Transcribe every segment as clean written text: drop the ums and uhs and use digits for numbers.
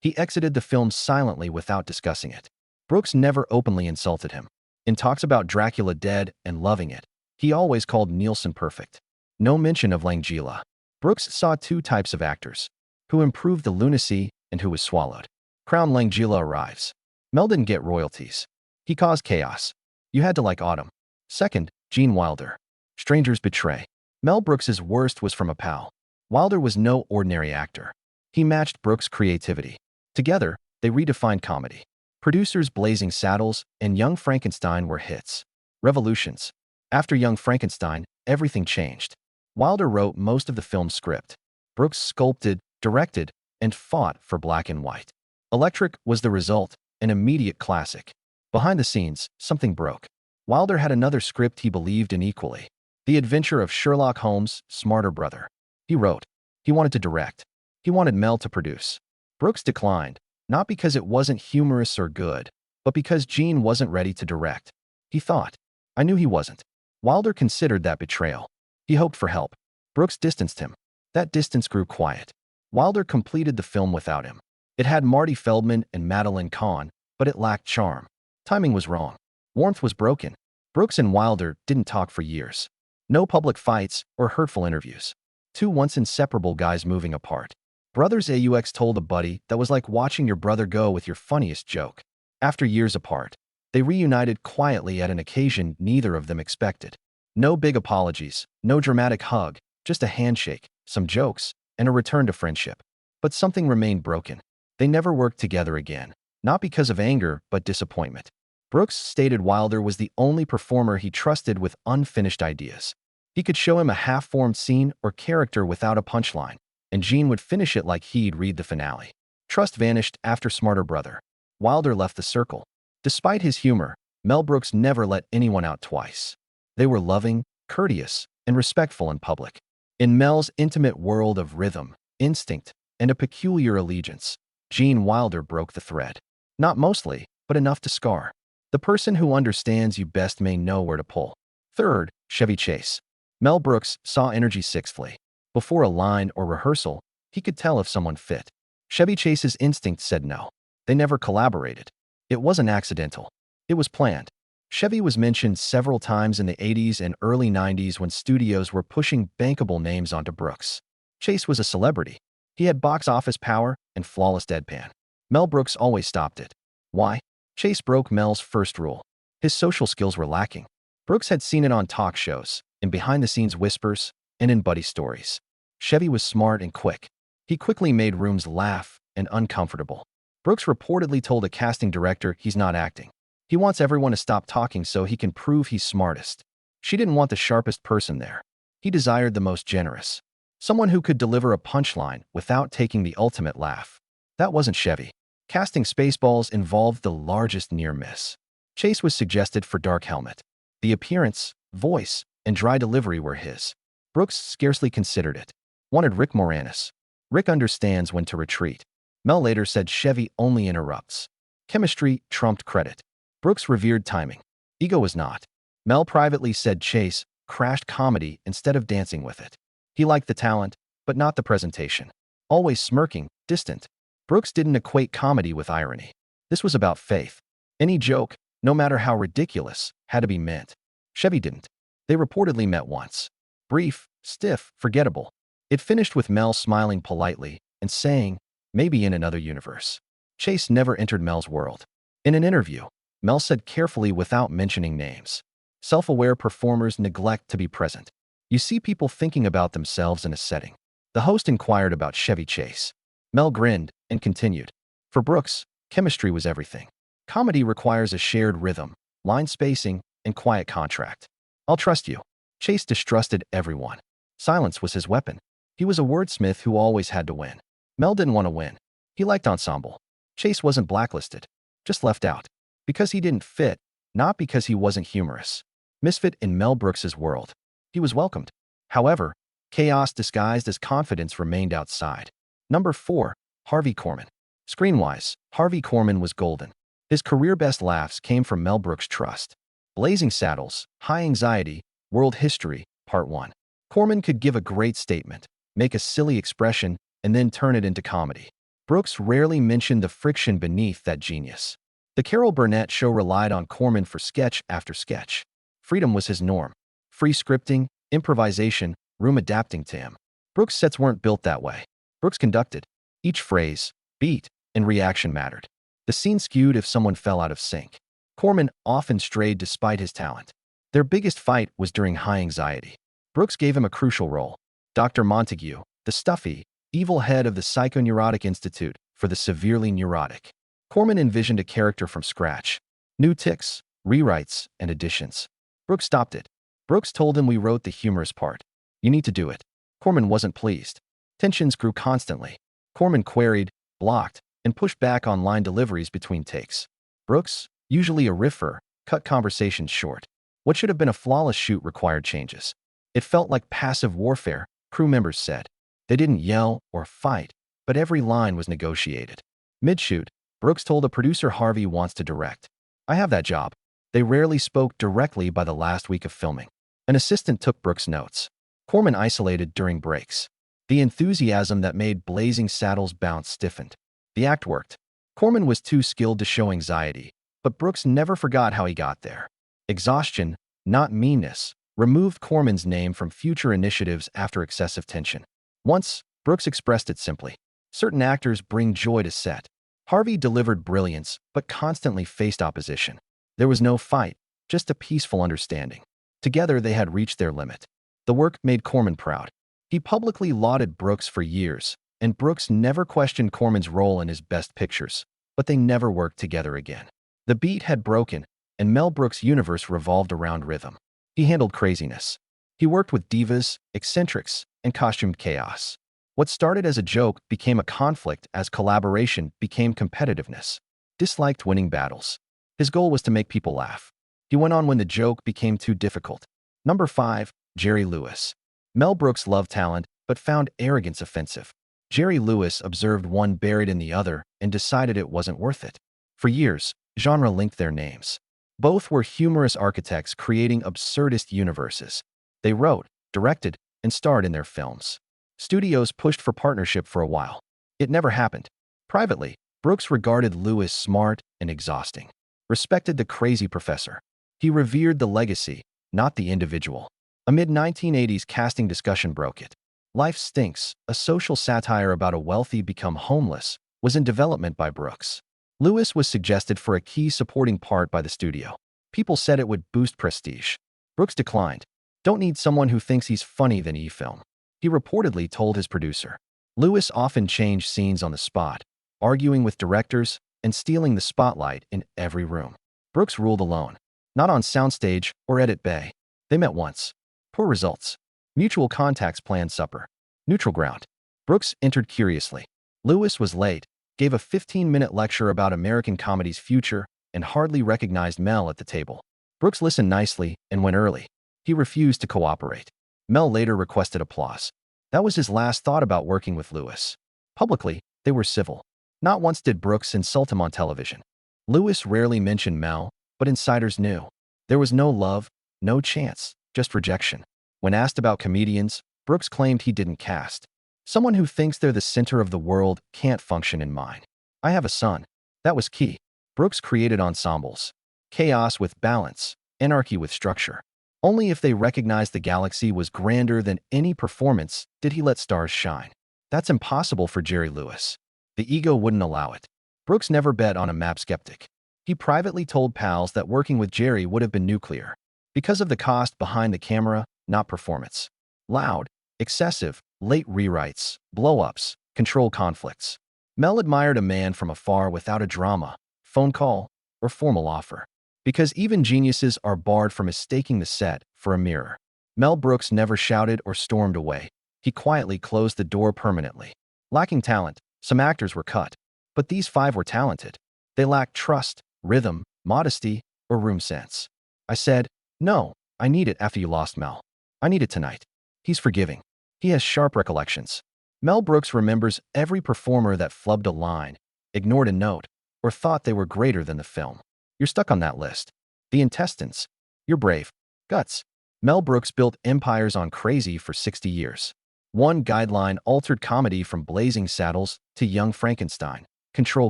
He exited the film silently without discussing it. Brooks never openly insulted him. In talks about Dracula Dead and Loving It, he always called Nielsen perfect. No mention of Langella. Brooks saw two types of actors, who improved the lunacy and who was swallowed. Crown Langella arrives. Mel didn't get royalties. He caused chaos. You had to like Autumn. Second, Gene Wilder. Strangers betray. Mel Brooks's worst was from a pal. Wilder was no ordinary actor. He matched Brooks' creativity. Together, they redefined comedy. Producers Blazing Saddles and Young Frankenstein were hits. Revolutions. After Young Frankenstein, everything changed. Wilder wrote most of the film's script. Brooks sculpted, directed, and fought for Black and White. Electric was the result, an immediate classic. Behind the scenes, something broke. Wilder had another script he believed in equally. The Adventure of Sherlock Holmes' Smarter Brother. He wrote. He wanted to direct. He wanted Mel to produce. Brooks declined, not because it wasn't humorous or good, but because Gene wasn't ready to direct. He thought. I knew he wasn't. Wilder considered that betrayal. He hoped for help. Brooks distanced him. That distance grew quiet. Wilder completed the film without him. It had Marty Feldman and Madeline Kahn, but it lacked charm. Timing was wrong. Warmth was broken. Brooks and Wilder didn't talk for years. No public fights or hurtful interviews. Two once inseparable guys moving apart. Brothers AUX told a buddy that was like watching your brother go with your funniest joke. After years apart, they reunited quietly at an occasion neither of them expected. No big apologies, no dramatic hug, just a handshake, some jokes, and a return to friendship. But something remained broken. They never worked together again, not because of anger, but disappointment. Brooks stated Wilder was the only performer he trusted with unfinished ideas. He could show him a half-formed scene or character without a punchline, and Gene would finish it like he'd read the finale. Trust vanished after Smarter Brother. Wilder left the circle. Despite his humor, Mel Brooks never let anyone out twice. They were loving, courteous, and respectful in public. In Mel's intimate world of rhythm, instinct, and a peculiar allegiance, Gene Wilder broke the thread. Not mostly, but enough to scar. The person who understands you best may know where to pull. Third, Chevy Chase. Mel Brooks saw energy sixthly. Before a line or rehearsal, he could tell if someone fit. Chevy Chase's instinct said no. They never collaborated. It wasn't accidental. It was planned. Chevy was mentioned several times in the 80s and early 90s when studios were pushing bankable names onto Brooks. Chase was a celebrity. He had box office power and flawless deadpan. Mel Brooks always stopped it. Why? Chase broke Mel's first rule. His social skills were lacking. Brooks had seen it on talk shows, in behind-the-scenes whispers, and in buddy stories. Chevy was smart and quick. He quickly made rooms laugh and uncomfortable. Brooks reportedly told a casting director he's not acting. He wants everyone to stop talking so he can prove he's smartest. She didn't want the sharpest person there. He desired the most generous. Someone who could deliver a punchline without taking the ultimate laugh. That wasn't Chevy. Casting Spaceballs involved the largest near miss. Chase was suggested for Dark Helmet. The appearance, voice, and dry delivery were his. Brooks scarcely considered it. Wanted Rick Moranis. Rick understands when to retreat. Mel later said Chevy only interrupts. Chemistry trumped credit. Brooks revered timing. Ego was not. Mel privately said Chase crashed comedy instead of dancing with it. He liked the talent, but not the presentation. Always smirking, distant. Brooks didn't equate comedy with irony. This was about faith. Any joke, no matter how ridiculous, had to be meant. Chevy didn't. They reportedly met once. Brief, stiff, forgettable. It finished with Mel smiling politely and saying, maybe in another universe. Chase never entered Mel's world. In an interview, Mel said carefully without mentioning names. Self-aware performers neglect to be present. You see people thinking about themselves in a setting. The host inquired about Chevy Chase. Mel grinned and continued. For Brooks, chemistry was everything. Comedy requires a shared rhythm, line spacing, and quiet contract. I'll trust you. Chase distrusted everyone. Silence was his weapon. He was a wordsmith who always had to win. Mel didn't want to win. He liked ensemble. Chase wasn't blacklisted, just left out. Because he didn't fit, not because he wasn't humorous. Misfit in Mel Brooks's world. He was welcomed. However, chaos disguised as confidence remained outside. Number 4, Harvey Korman. Screen-wise, Harvey Korman was golden. His career best laughs came from Mel Brooks' trust. Blazing Saddles, High Anxiety, World History, Part 1. Korman could give a great statement, make a silly expression, and then turn it into comedy. Brooks rarely mentioned the friction beneath that genius. The Carol Burnett show relied on Corman for sketch after sketch. Freedom was his norm. Free scripting, improvisation, room adapting to him. Brooks' sets weren't built that way. Brooks conducted. Each phrase, beat, and reaction mattered. The scene skewed if someone fell out of sync. Corman often strayed despite his talent. Their biggest fight was during high anxiety. Brooks gave him a crucial role. Dr. Montague, the stuffy, evil head of the Psychoneurotic Institute for the severely neurotic. Corman envisioned a character from scratch. New tics, rewrites, and additions. Brooks stopped it. Brooks told him we wrote the humorous part. You need to do it. Corman wasn't pleased. Tensions grew constantly. Corman queried, blocked, and pushed back on line deliveries between takes. Brooks, usually a riffer, cut conversations short. What should have been a flawless shoot required changes. It felt like passive warfare, crew members said. They didn't yell or fight, but every line was negotiated. Mid-shoot, Brooks told a producer Harvey wants to direct. I have that job. They rarely spoke directly by the last week of filming. An assistant took Brooks' notes. Corman isolated during breaks. The enthusiasm that made Blazing Saddles bounce stiffened. The act worked. Corman was too skilled to show anxiety, but Brooks never forgot how he got there. Exhaustion, not meanness, removed Corman's name from future initiatives after excessive tension. Once, Brooks expressed it simply. Certain actors bring joy to set. Harvey delivered brilliance, but constantly faced opposition. There was no fight, just a peaceful understanding. Together, they had reached their limit. The work made Corman proud. He publicly lauded Brooks for years, and Brooks never questioned Corman's role in his best pictures, but they never worked together again. The beat had broken, and Mel Brooks' universe revolved around rhythm. He handled craziness. He worked with divas, eccentrics, and costumed chaos. What started as a joke became a conflict as collaboration became competitiveness. Disliked winning battles. His goal was to make people laugh. He went on when the joke became too difficult. Number 5, Jerry Lewis. Mel Brooks loved talent, but found arrogance offensive. Jerry Lewis observed one buried in the other and decided it wasn't worth it. For years, genre linked their names. Both were humorous architects creating absurdist universes. They wrote, directed, and starred in their films. Studios pushed for partnership for a while. It never happened. Privately, Brooks regarded Lewis smart and exhausting. Respected the crazy professor. He revered the legacy, not the individual. A mid-1980s casting discussion broke it. Life Stinks, a social satire about a wealthy become homeless, was in development by Brooks. Lewis was suggested for a key supporting part by the studio. People said it would boost prestige. Brooks declined. Don't need someone who thinks he's funny than E-film. He reportedly told his producer. Lewis often changed scenes on the spot, arguing with directors and stealing the spotlight in every room. Brooks ruled alone, not on soundstage or edit bay. They met once. Poor results. Mutual contacts planned supper. Neutral ground. Brooks entered curiously. Lewis was late, gave a 15-minute lecture about American comedy's future, and hardly recognized Mel at the table. Brooks listened nicely and went early. He refused to cooperate. Mel later requested applause. That was his last thought about working with Lewis. Publicly, they were civil. Not once did Brooks insult him on television. Lewis rarely mentioned Mel, but insiders knew. There was no love, no chance, just rejection. When asked about comedians, Brooks claimed he didn't cast. Someone who thinks they're the center of the world can't function in mine. I have a son. That was key. Brooks created ensembles. Chaos with balance, anarchy with structure. Only if they recognized the galaxy was grander than any performance did he let stars shine. That's impossible for Jerry Lewis. The ego wouldn't allow it. Brooks never bet on a map skeptic. He privately told pals that working with Jerry would have been nuclear. Because of the cost behind the camera, not performance. Loud, excessive, late rewrites, blow-ups, control conflicts. Mel admired a man from afar without a drama, phone call, or formal offer. Because even geniuses are barred from mistaking the set for a mirror. Mel Brooks never shouted or stormed away. He quietly closed the door permanently. Lacking talent, some actors were cut. But these 5 were talented. They lacked trust, rhythm, modesty, or room sense. I said, no, I need it after you lost Mel. I need it tonight. He's forgiving. He has sharp recollections. Mel Brooks remembers every performer that flubbed a line, ignored a note, or thought they were greater than the film. You're stuck on that list. The Intestines. You're brave. Guts. Mel Brooks built empires on crazy for 60 years. One guideline altered comedy from Blazing Saddles to Young Frankenstein. Control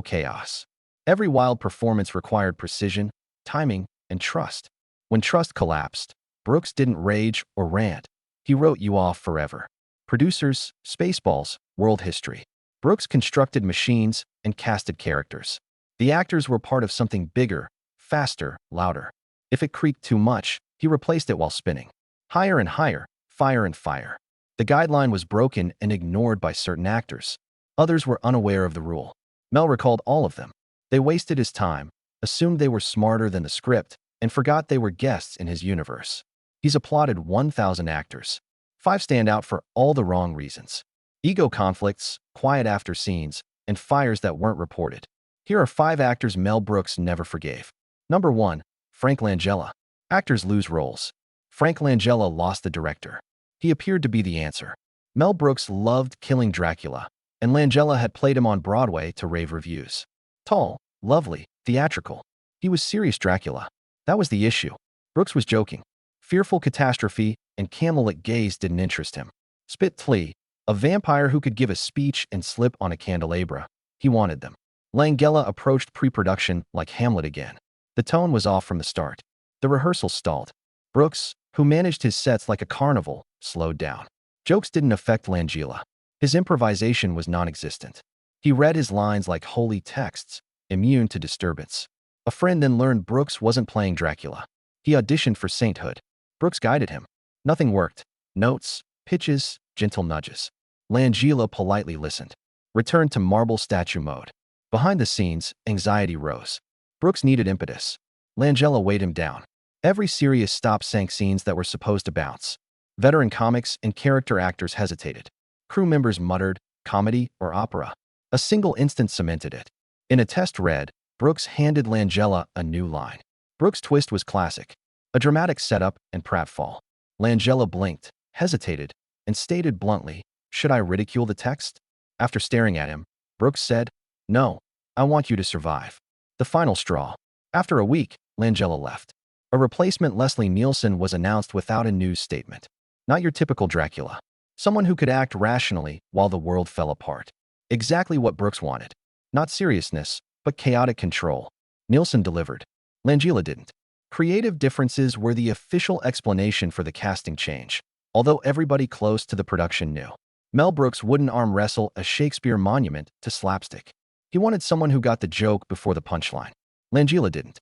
chaos. Every wild performance required precision, timing, and trust. When trust collapsed, Brooks didn't rage or rant. He wrote you off forever. Producers, Spaceballs, world history. Brooks constructed machines and casted characters. The actors were part of something bigger, faster, louder. If it creaked too much, he replaced it while spinning. Higher and higher, fire and fire. The guideline was broken and ignored by certain actors. Others were unaware of the rule. Mel recalled all of them. They wasted his time, assumed they were smarter than the script, and forgot they were guests in his universe. He's applauded 1,000 actors. 5 stand out for all the wrong reasons. Ego conflicts, quiet after scenes, and fires that weren't reported. Here are 5 actors Mel Brooks never forgave. Number 1. Frank Langella. Actors lose roles. Frank Langella lost the director. He appeared to be the answer. Mel Brooks loved killing Dracula, and Langella had played him on Broadway to rave reviews. Tall, lovely, theatrical. He was serious Dracula. That was the issue. Brooks was joking. Fearful catastrophe and candlelit gaze didn't interest him. Spit Flea, a vampire who could give a speech and slip on a candelabra. He wanted them. Langella approached pre-production like Hamlet again. The tone was off from the start. The rehearsals stalled. Brooks, who managed his sets like a carnival, slowed down. Jokes didn't affect Langella. His improvisation was non-existent. He read his lines like holy texts, immune to disturbance. A friend then learned Brooks wasn't playing Dracula. He auditioned for sainthood. Brooks guided him. Nothing worked. Notes, pitches, gentle nudges. Langella politely listened. Returned to marble statue mode. Behind the scenes, anxiety rose. Brooks needed impetus. Langella weighed him down. Every serious stop sank scenes that were supposed to bounce. Veteran comics and character actors hesitated. Crew members muttered, comedy or opera. A single instance cemented it. In a test read, Brooks handed Langella a new line. Brooks' twist was classic. A dramatic setup and pratfall. Langella blinked, hesitated, and stated bluntly, "Should I ridicule the text?" After staring at him, Brooks said, "No, I want you to survive." The final straw. After a week, Langella left. A replacement, Leslie Nielsen, was announced without a news statement. Not your typical Dracula. Someone who could act rationally while the world fell apart. Exactly what Brooks wanted. Not seriousness, but chaotic control. Nielsen delivered. Langella didn't. Creative differences were the official explanation for the casting change, although everybody close to the production knew. Mel Brooks wouldn't arm wrestle a Shakespeare monument to slapstick. He wanted someone who got the joke before the punchline. Langella didn't.